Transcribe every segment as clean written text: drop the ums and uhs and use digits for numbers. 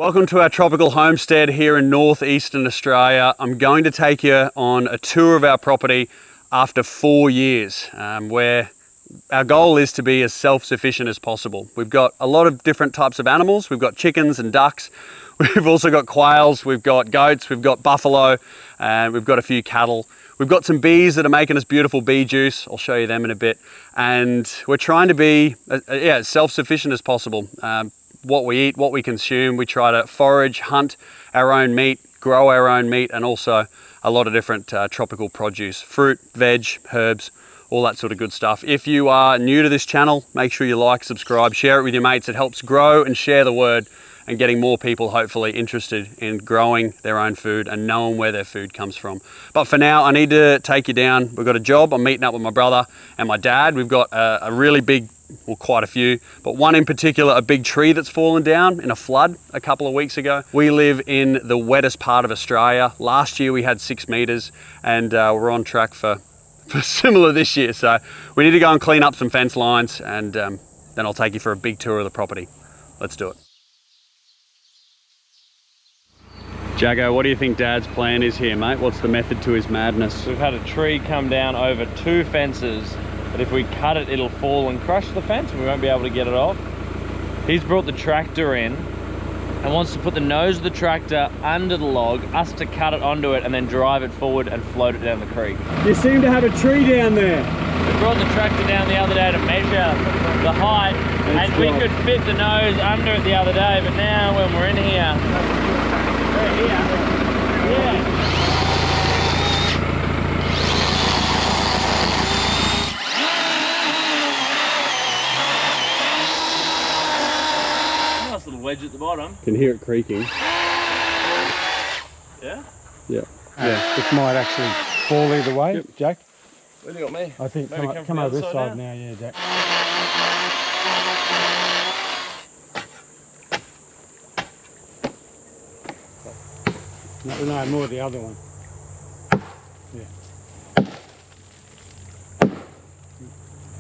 Welcome to our tropical homestead here in northeastern Australia. I'm going to take you on a tour of our property after 4 years, where our goal is to be as self-sufficient as possible. We've got a lot of different types of animals. We've got chickens and ducks. We've also got quails, we've got goats, we've got buffalo, and we've got a few cattle. We've got some bees that are making us beautiful bee juice. I'll show you them in a bit. And we're trying to be as self-sufficient as possible. What we eat, what we consume, we try to forage, hunt our own meat, grow our own meat, and also a lot of different tropical produce, fruit, veg, herbs, all that sort of good stuff. If you are new to this channel, make sure you like, subscribe, share it with your mates. It helps grow and share the word and getting more people hopefully interested in growing their own food and knowing where their food comes from. But for now, I need to take you down. We've got a job. I'm meeting up with my brother and my dad. We've got a really big, well, quite a few, but one in particular, a big tree that's fallen down in a flood a couple of weeks ago. We live in the wettest part of Australia. Last year we had 6 meters, and we're on track for similar this year. So we need to go and clean up some fence lines, and then I'll take you for a big tour of the property. Let's do it. Jago, what do you think Dad's plan is here, mate? What's the method to his madness? We've had a tree come down over 2 fences, but if we cut it, it'll fall and crush the fence and we won't be able to get it off. He's brought the tractor in and wants to put the nose of the tractor under the log, us to cut it onto it and then drive it forward and float it down the creek. You seem to have a tree down there. We brought the tractor down the other day to measure the height, and we could fit the nose under it the other day, but now when we're in here, yeah. Nice little wedge at the bottom. Can hear it creaking. Yeah? Yeah. Yeah, it might actually fall either way, yep. Jack. Where do you got me? I think maybe come over this side now, yeah, Jack. No, more the other one. Yeah.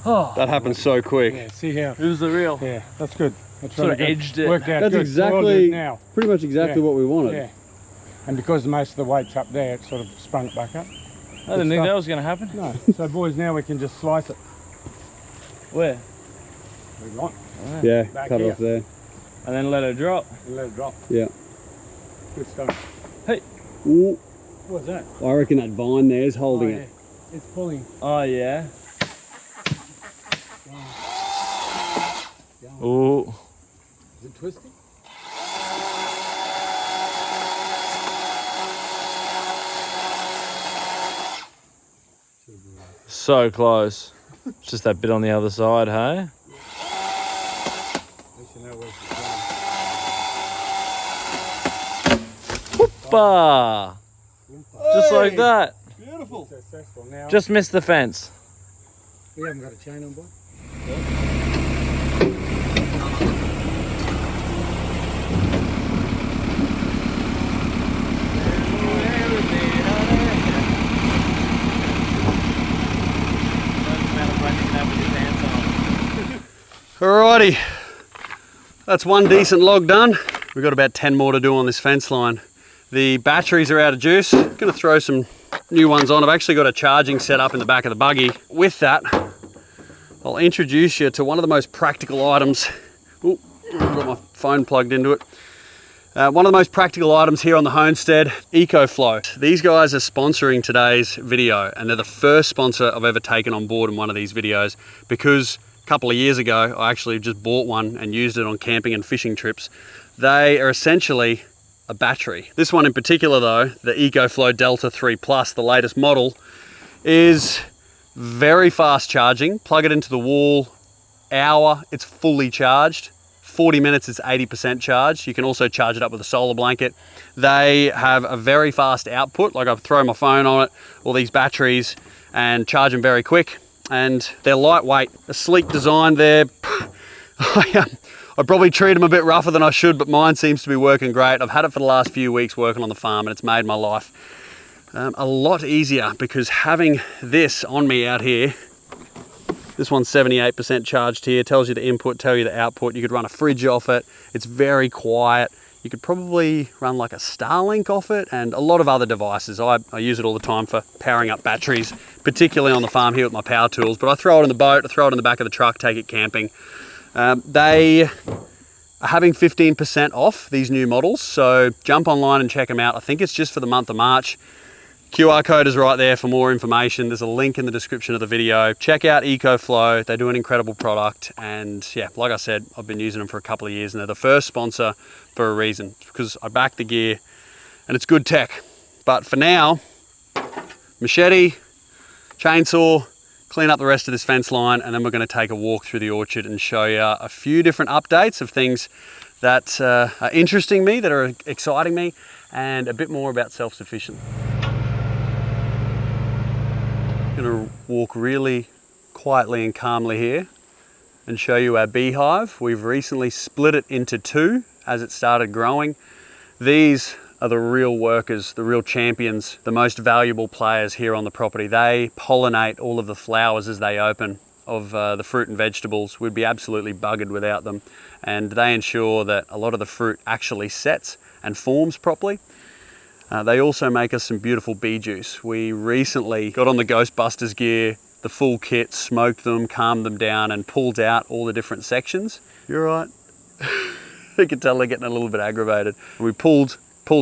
Oh, that happened so quick. Yeah, see how? Who's the real? Yeah, that's good. That's sort really of edged it. Worked out that's good. exactly, now. pretty much exactly what we wanted. Yeah. And because most of the weight's up there, it sort of sprung it back up. I didn't think that was going to happen. No. So boys, now we can just slice it. Where? We want. Yeah, Back cut here. it off there. And then let it drop. And let it drop. Yeah. Good stuff. Hey. Ooh. What's that? I reckon that vine there is holding it. Yeah. It's pulling. Oh, yeah. Ooh. Is it twisting? So close. It's just that bit on the other side, hey? Whoopah! Just like that. Beautiful. Successful. Now, Just missed the fence. we haven't got a chain on board. Alrighty, that's one decent log done. We've got about 10 more to do on this fence line. The batteries are out of juice. I'm gonna throw some new ones on. I've actually got a charging set up in the back of the buggy. With that, I'll introduce you to one of the most practical items. Ooh, I've got my phone plugged into it. One of the most practical items here on the homestead, ECOFLOW. These guys are sponsoring today's video, and they're the first sponsor I've ever taken on board in one of these videos, because a couple of years ago, I actually just bought one and used it on camping and fishing trips. They are essentially a battery. This one in particular though, the ECOFLOW Delta 3 Plus, the latest model, is very fast charging. Plug it into the wall, hour, it's fully charged. 40 minutes, it's 80% charged. You can also charge it up with a solar blanket. They have a very fast output. Like, I throw my phone on it, all these batteries, and charge them very quick. And they're lightweight, a sleek design there. I probably treat them a bit rougher than I should, but mine seems to be working great. I've had it for the last few weeks working on the farm, and it's made my life a lot easier, because having this on me out here, this one's 78% charged here, tells you the input, tells you the output. You could run a fridge off it. It's very quiet. You could probably run like a Starlink off it and a lot of other devices. I use it all the time for powering up batteries, particularly on the farm here with my power tools, but I throw it in the boat, I throw it in the back of the truck, take it camping. They are having 15% off these new models, so jump online and check them out. I think it's just for the month of March. QR code is right there for more information. There's a link in the description of the video. Check out ECOFLOW. They do an incredible product. And yeah, like I said, I've been using them for a couple of years and they're the first sponsor for a reason, because I back the gear and it's good tech. But for now, machete, chainsaw, clean up the rest of this fence line, and then we're going to take a walk through the orchard and show you a few different updates of things that are interesting me, that are exciting me, and a bit more about self-sufficient. Going to walk really quietly and calmly here and show you our beehive. We've recently split it into two as it started growing. These are the real workers, the real champions, the most valuable players here on the property. They pollinate all of the flowers as they open of the fruit and vegetables. We'd be absolutely buggered without them. And they ensure that a lot of the fruit actually sets and forms properly. They also make us some beautiful bee juice. We recently got on the Ghostbusters gear, the full kit, smoked them, calmed them down, and pulled out all the different sections. You're right. You can tell they're getting a little bit aggravated. We pulled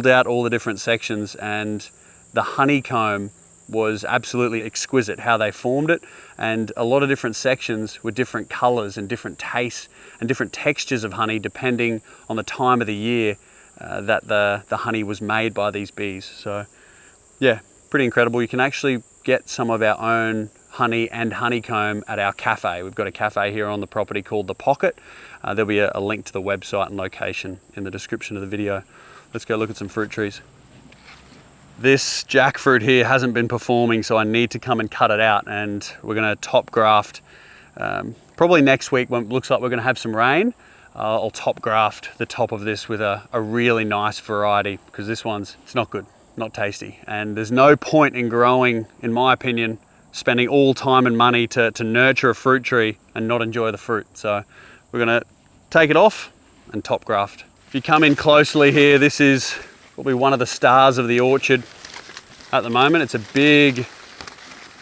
out all the different sections, and the honeycomb was absolutely exquisite how they formed it, and a lot of different sections with different colors and different tastes and different textures of honey depending on the time of the year that the honey was made by these bees. So yeah, pretty incredible. You can actually get some of our own honey and honeycomb at our cafe. We've got a cafe here on the property called The Pocket. There'll be a link to the website and location in the description of the video. Let's go look at some fruit trees. This jackfruit here hasn't been performing, so I need to come and cut it out, and we're going to top graft probably next week when it looks like we're going to have some rain. I'll top graft the top of this with a really nice variety, because this one's, it's not good, not tasty. And there's no point in growing, in my opinion, spending all time and money to nurture a fruit tree and not enjoy the fruit. So we're gonna take it off and top graft. If you come in closely here, this is probably one of the stars of the orchard at the moment. It's a big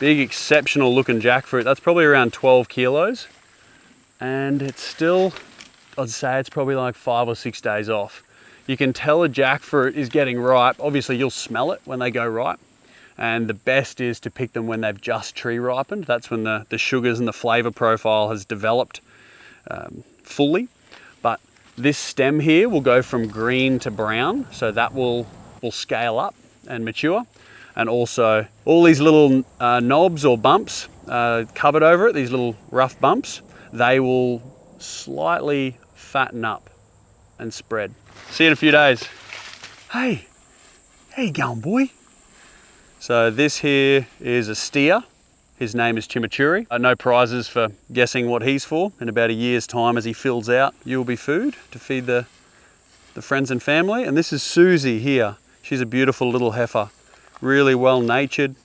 exceptional looking jackfruit. That's probably around 12 kilos. And it's still, I'd say it's probably like 5 or 6 days off. You can tell a jackfruit is getting ripe. Obviously you'll smell it when they go ripe. And the best is to pick them when they've just tree ripened. That's when the sugars and the flavor profile has developed fully. But this stem here will go from green to brown. So that will scale up and mature. And also all these little knobs or bumps covered over it, these little rough bumps, they will slightly fatten up and spread. See you in a few days. Hey, how you going, boy? So this here is a steer. His name is Chimichurri. No prizes for guessing what he's for. In about a year's time, as he fills out, you will be food to feed the friends and family. And this is Susie here. She's a beautiful little heifer. Really well natured.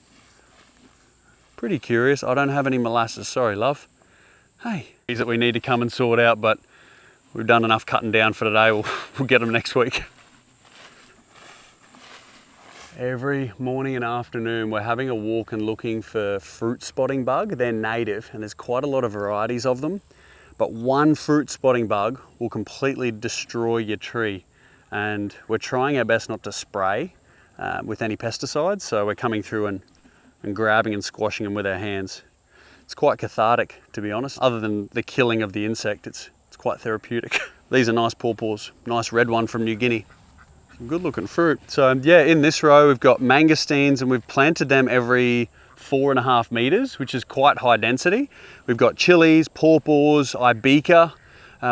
Pretty curious. I don't have any molasses, sorry love. Hey, these that we need to come and sort out, but we've done enough cutting down for today. We'll get them next week. Every morning and afternoon we're having a walk and looking for fruit spotting bug. They're native and there's quite a lot of varieties of them, but one fruit spotting bug will completely destroy your tree, and we're trying our best not to spray with any pesticides, so we're coming through and grabbing and squashing them with our hands. It's quite cathartic, to be honest. Other than the killing of the insect, it's quite therapeutic. These are nice pawpaws, nice red one from New Guinea. Some good looking fruit. So yeah, in this row we've got mangosteens, and we've planted them every 4.5 meters, which is quite high density. We've got chilies, pawpaws, ibeca,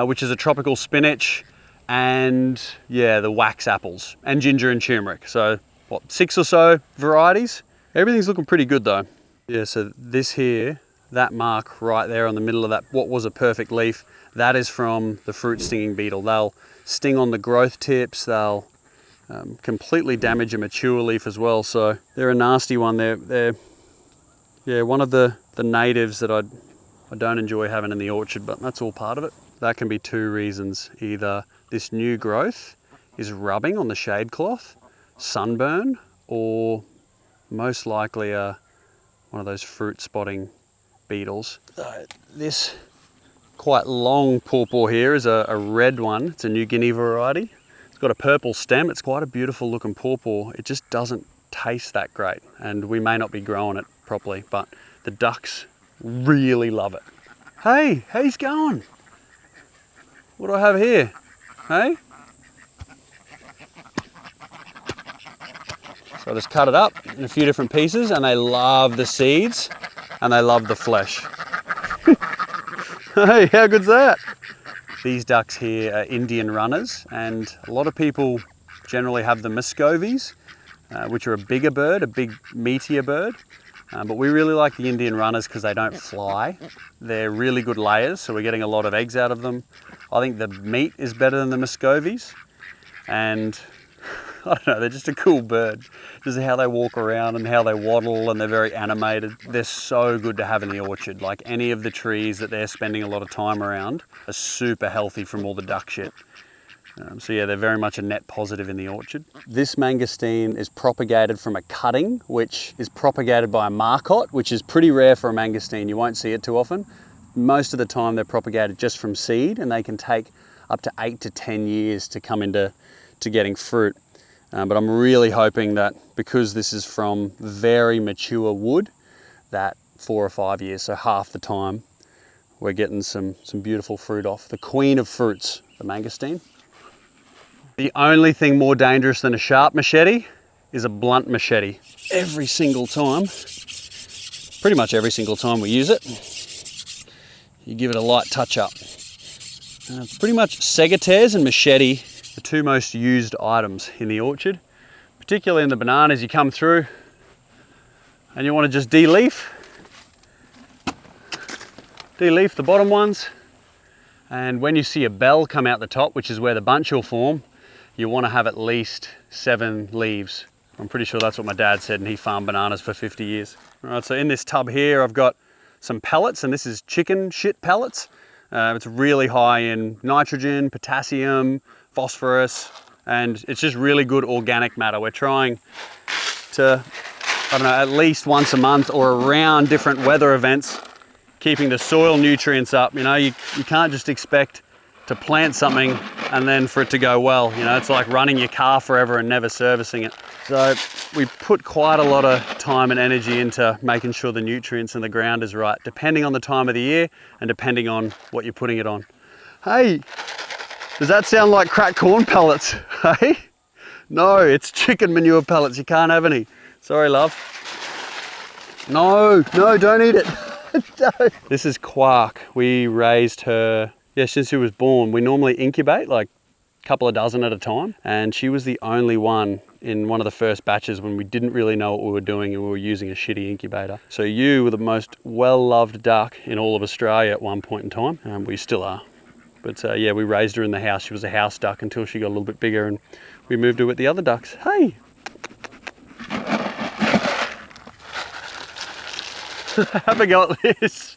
which is a tropical spinach, and yeah, the wax apples, and ginger and turmeric. So what, 6 or so varieties? Everything's looking pretty good though. Yeah, so this here, that mark right there on the middle of that, what was a perfect leaf, that is from the fruit stinging beetle. They'll sting on the growth tips, they'll completely damage a mature leaf as well. So they're a nasty one. They're yeah, one of the natives that I don't enjoy having in the orchard, but that's all part of it. That can be two reasons. Either this new growth is rubbing on the shade cloth, sunburn, or most likely one of those fruit spotting beetles. This quite long pawpaw here is a red one. It's a New Guinea variety. It's got a purple stem. It's quite a beautiful looking pawpaw. It just doesn't taste that great, and we may not be growing it properly, but the ducks really love it. Hey, how's going? What do I have here? Hey? So I just cut it up in a few different pieces, and they love the seeds and they love the flesh. Hey, how good's that? These ducks here are Indian runners, and a lot of people generally have the Muscovies, which are a bigger bird, a big meatier bird. But we really like the Indian runners because they don't fly. They're really good layers, so we're getting a lot of eggs out of them. I think the meat is better than the Muscovies, and I don't know, they're just a cool bird. Just how they walk around and how they waddle, and they're very animated. They're so good to have in the orchard. Like, any of the trees that they're spending a lot of time around are super healthy from all the duck shit. So yeah, they're very much a net positive in the orchard. This mangosteen is propagated from a cutting, which is propagated by a marcotte, which is pretty rare for a mangosteen. You won't see it too often. Most of the time they're propagated just from seed, and they can take up to 8 to 10 years to come into getting fruit. But I'm really hoping that because this is from very mature wood, that 4 or 5 years, so half the time, we're getting some beautiful fruit off. The queen of fruits, the mangosteen. The only thing more dangerous than a sharp machete is a blunt machete. Every single time, pretty much every single time we use it, you give it a light touch up. Pretty much segataires and machete, the two most used items in the orchard, particularly in the bananas. You come through and you want to just de-leaf the bottom ones, and when you see a bell come out the top, which is where the bunch will form, you want to have at least 7 leaves. I'm pretty sure that's what my dad said, and he farmed bananas for 50 years. All right, so in this tub here I've got some pellets, and this is chicken shit pellets. It's really high in nitrogen, potassium, phosphorus, and it's just really good organic matter. We're trying to, I don't know, at least once a month or around different weather events, keeping the soil nutrients up. You know, you can't just expect to plant something and then for it to go well. You know, it's like running your car forever and never servicing it. So we put quite a lot of time and energy into making sure the nutrients in the ground is right, depending on the time of the year and depending on what you're putting it on. Hey, does that sound like cracked corn pellets? Hey? No, it's chicken manure pellets. You can't have any. Sorry, love. No, don't eat it. No. This is Quark. We raised her, since she was born. We normally incubate like a couple of dozen at a time, and she was the only one in one of the first batches when we didn't really know what we were doing and we were using a shitty incubator. So you were the most well-loved duck in all of Australia at one point in time, and we still are. But yeah, we raised her in the house. She was a house duck until she got a little bit bigger, and we moved her with the other ducks. Hey! Have a go at this.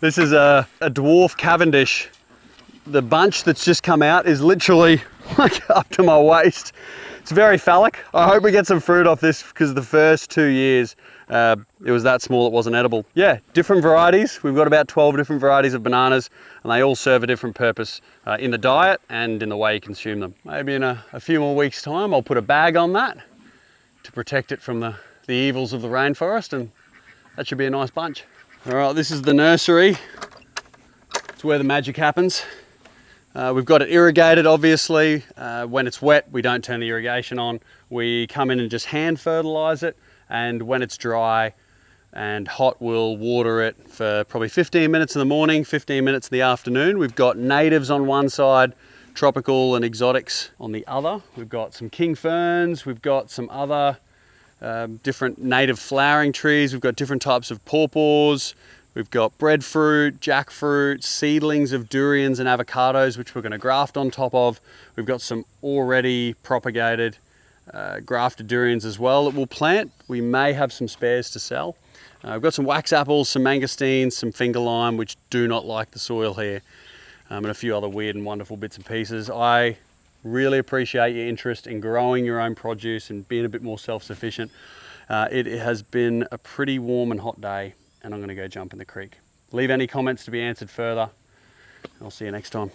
This is a dwarf Cavendish. The bunch that's just come out is literally like up to my waist. It's very phallic. I hope we get some fruit off this, because the first 2 years it was that small it wasn't edible. Yeah, different varieties. We've got about 12 different varieties of bananas, and they all serve a different purpose in the diet and in the way you consume them. Maybe in a few more weeks' time I'll put a bag on that to protect it from the evils of the rainforest, and that should be a nice bunch. All right, this is the nursery. It's where the magic happens. We've got it irrigated, obviously. When it's wet, we don't turn the irrigation on. We come in and just hand fertilize it, and when it's dry and hot, we'll water it for probably 15 minutes in the morning, 15 minutes in the afternoon. We've got natives on one side, tropical and exotics on the other. We've got some king ferns, we've got some other different native flowering trees. We've got different types of pawpaws. We've got breadfruit, jackfruit, seedlings of durians and avocados, which we're going to graft on top of. We've got some already propagated grafted durians as well that we'll plant. We may have some spares to sell. We've got some wax apples, some mangosteens, some finger lime, which do not like the soil here, and a few other weird and wonderful bits and pieces. I Really appreciate your interest in growing your own produce and being a bit more self-sufficient. It has been a pretty warm and hot day, and I'm going to go jump in the creek. Leave any comments to be answered further. I'll see you next time.